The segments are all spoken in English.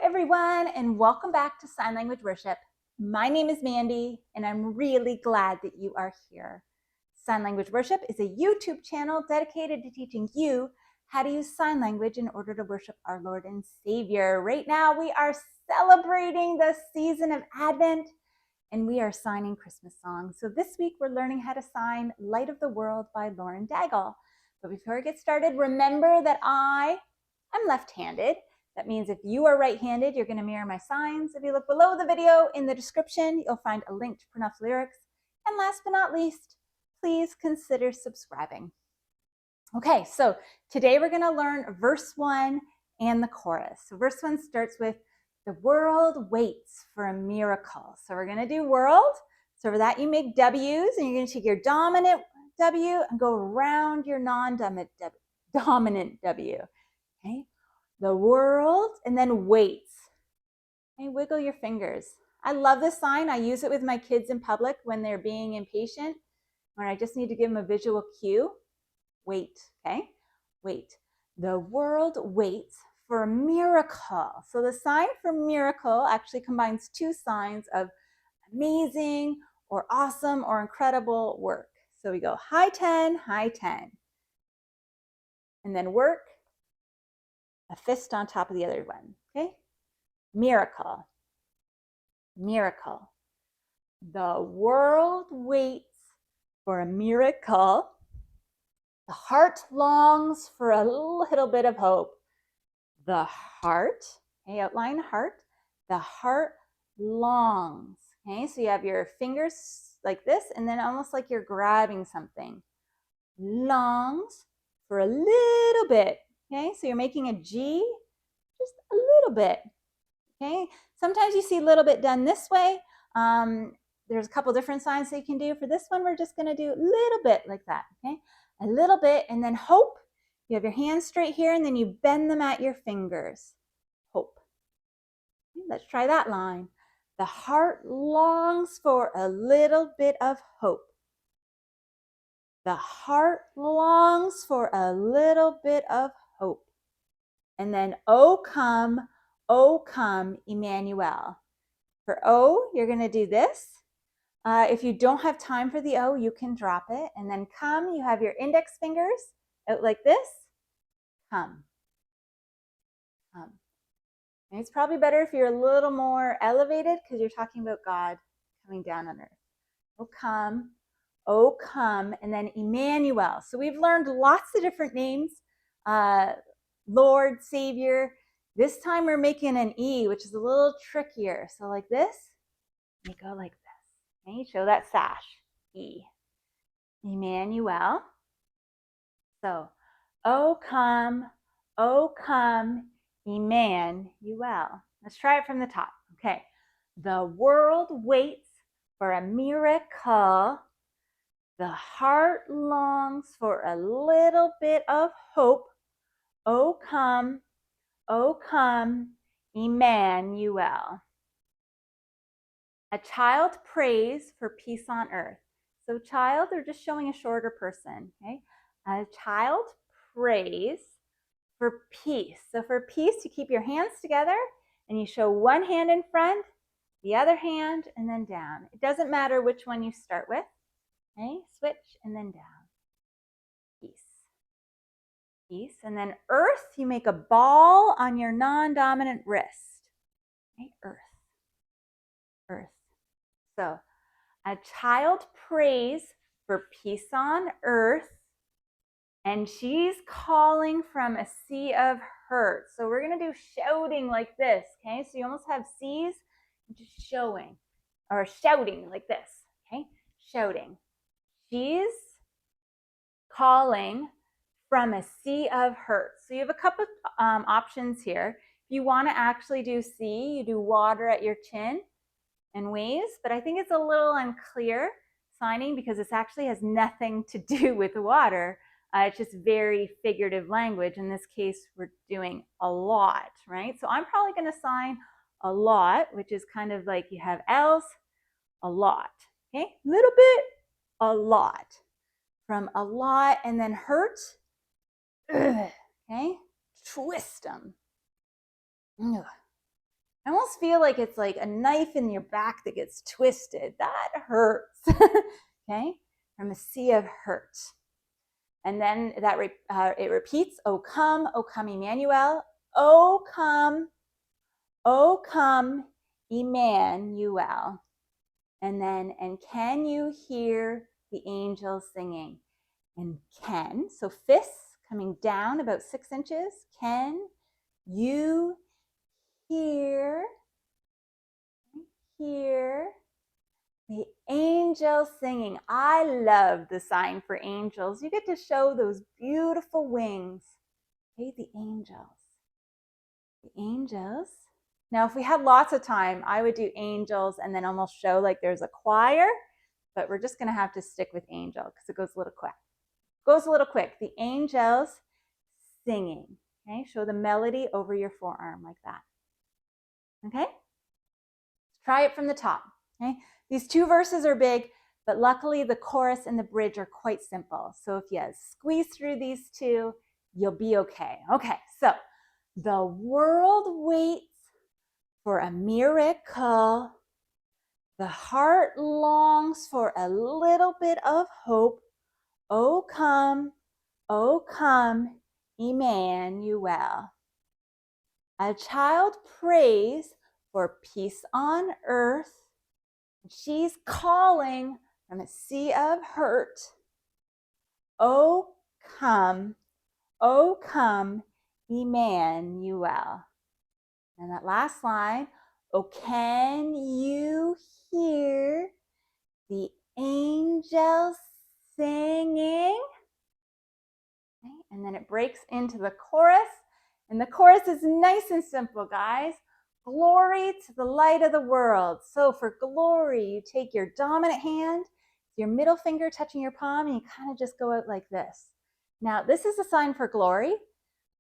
everyone, and welcome back to Sign Language Worship. My name is Mandy, and I'm really glad that you are here. Sign Language Worship is a YouTube channel dedicated to teaching you how to use sign language in order to worship our Lord and Savior. Right now, we are celebrating the season of Advent, and we are signing Christmas songs. So this week, we're learning how to sign Light of the World by Lauren Daigle. But before we get started, remember that I'm left-handed. That means if you are right-handed, you're going to mirror my signs. If you look below the video in the description, you'll find a link to Pranav lyrics. And last but not least, please consider subscribing. Okay, so today we're going to learn verse 1 and the chorus. So verse 1 starts with, the world waits for a miracle. So we're going to do world. So for that, you make W's, and you're going to take your dominant W and go around your non-dominant W. Okay, the world, and then waits. Okay, wiggle your fingers. I love this sign. I use it with my kids in public when they're being impatient, when I just need to give them a visual cue. Wait, okay? Wait. The world waits for a miracle. So the sign for miracle actually combines two signs of amazing or awesome or incredible work. So we go high 10, and then work, a fist on top of the other one, okay? Miracle, miracle. The world waits for a miracle. The heart longs for a little bit of hope. The heart, okay, outline heart. The heart longs, okay? So you have your fingers like this, and then almost like you're grabbing something. Longs for a little bit, okay? So you're making a G, just a little bit, okay? Sometimes you see a little bit done this way. There's a couple different signs that you can do. For this one, we're just going to do a little bit like that, okay? A little bit, and then hope. You have your hands straight here, and then you bend them at your fingers. Hope. Okay, let's try that line. The heart longs for a little bit of hope. The heart longs for a little bit of hope. And then, oh come, Emmanuel. For O, you're going to do this. If you don't have time for the O, you can drop it. And then come, you have your index fingers out like this. Come. Come. And it's probably better if you're a little more elevated because you're talking about God coming down on earth. Oh come, and then Emmanuel. So we've learned lots of different names. Lord, Savior. This time we're making an E, which is a little trickier. So like this, you go like this. Okay, show that sash. E. Emmanuel. So, oh come, Emmanuel. Let's try it from the top. Okay. The world waits for a miracle. The heart longs for a little bit of hope. Oh come, Emmanuel. A child prays for peace on earth. So child, they're just showing a shorter person, okay? A child prays for peace. So for peace, you keep your hands together and you show one hand in front, the other hand, and then down. It doesn't matter which one you start with, okay? Switch and then down. Peace. Peace. And then earth, you make a ball on your non-dominant wrist. Okay? Earth. Earth. So a child prays for peace on earth, and she's calling from a sea of hurt. So we're going to do shouting like this, okay? So you almost have C's, just showing, or shouting like this, okay? Shouting. She's calling from a sea of hurt. So you have a couple options here. If you want to actually do sea, you do water at your chin and waves, but I think it's a little unclear signing because this actually has nothing to do with water. It's just very figurative language. In this case, we're doing a lot, right? So I'm probably going to sign a lot, which is kind of like you have L's, a lot, okay? Little bit, a lot. From a lot, and then hurt, okay? Twist them. I almost feel like it's like a knife in your back that gets twisted. That hurts. Okay? From a sea of hurt. And then that it repeats, O come, Emmanuel. O come, Emmanuel. And then, and can you hear the angels singing? And can, so fists coming down about 6 inches. Can you hear the angels singing? I love the sign for angels. You get to show those beautiful wings. Okay, the angels. The angels. Now, if we had lots of time, I would do angels and then almost show like there's a choir, but we're just going to have to stick with angel because it goes a little quick. Goes a little quick. The angels singing. Okay, show the melody over your forearm like that. Okay, try it from the top. Okay, these 2 verses are big, but luckily the chorus and the bridge are quite simple. So if you squeeze through these 2, you'll be okay. Okay, so the world waits for a miracle. The heart longs for a little bit of hope. Oh come, Emmanuel. A child prays for peace on earth. She's calling from a sea of hurt. Oh come, Emmanuel. And that last line, oh, can you hear the angels singing? Okay, and then it breaks into the chorus. And the chorus is nice and simple, guys. Glory to the light of the world. So for glory, you take your dominant hand, your middle finger touching your palm, and you kind of just go out like this. Now, this is a sign for glory,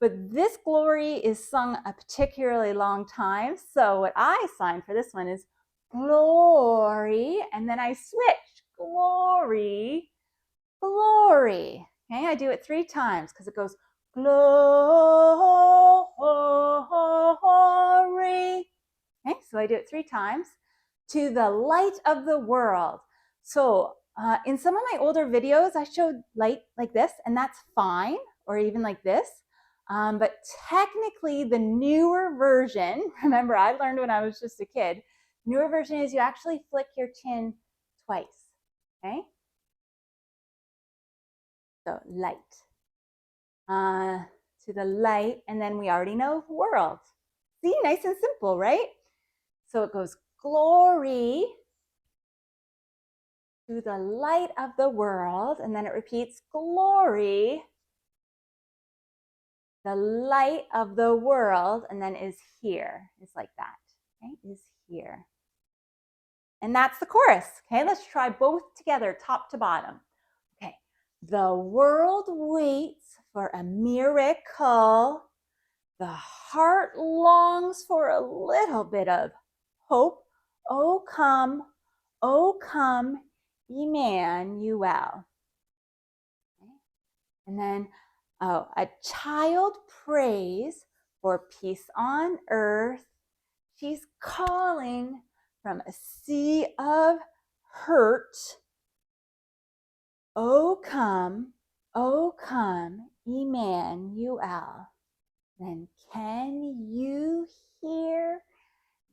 but this glory is sung a particularly long time. So what I sign for this one is glory, and then I switch. Glory, glory. Okay, I do it 3 times because it goes glory. Okay, so I do it 3 times. To the light of the world. So in some of my older videos, I showed light like this, and that's fine, or even like this. But technically, the newer version, remember I learned when I was just a kid, newer version is you actually flick your chin twice. Okay? So light. To the light, and then we already know world. See, nice and simple, right? So it goes glory to the light of the world, and then it repeats glory, the light of the world, and then is here. It's like that. Okay, is here. And that's the chorus. Okay, let's try both together, top to bottom. Okay, the world waits for a miracle. The heart longs for a little bit of hope. Oh come, Emmanuel. Okay. And then a child prays for peace on earth. She's calling from a sea of hurt. Oh come, Emmanuel. Then can you hear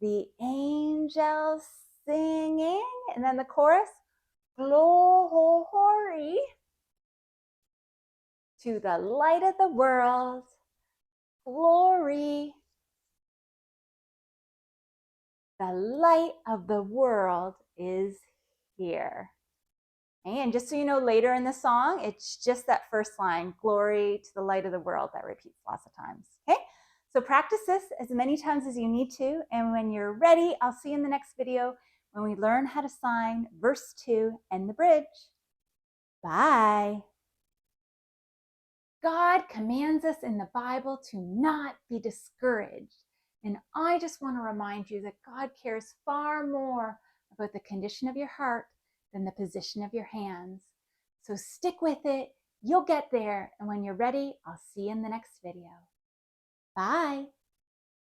the angels singing? And then the chorus, glory to the light of the world, glory. The light of the world is here. And just so you know, later in the song, it's just that first line, glory to the light of the world, that repeats lots of times. Okay, so practice this as many times as you need to. And when you're ready, I'll see you in the next video when we learn how to sign verse 2 and the bridge. Bye. God commands us in the Bible to not be discouraged. And I just want to remind you that God cares far more about the condition of your heart than the position of your hands. So stick with it. You'll get there. And when you're ready, I'll see you in the next video. Bye.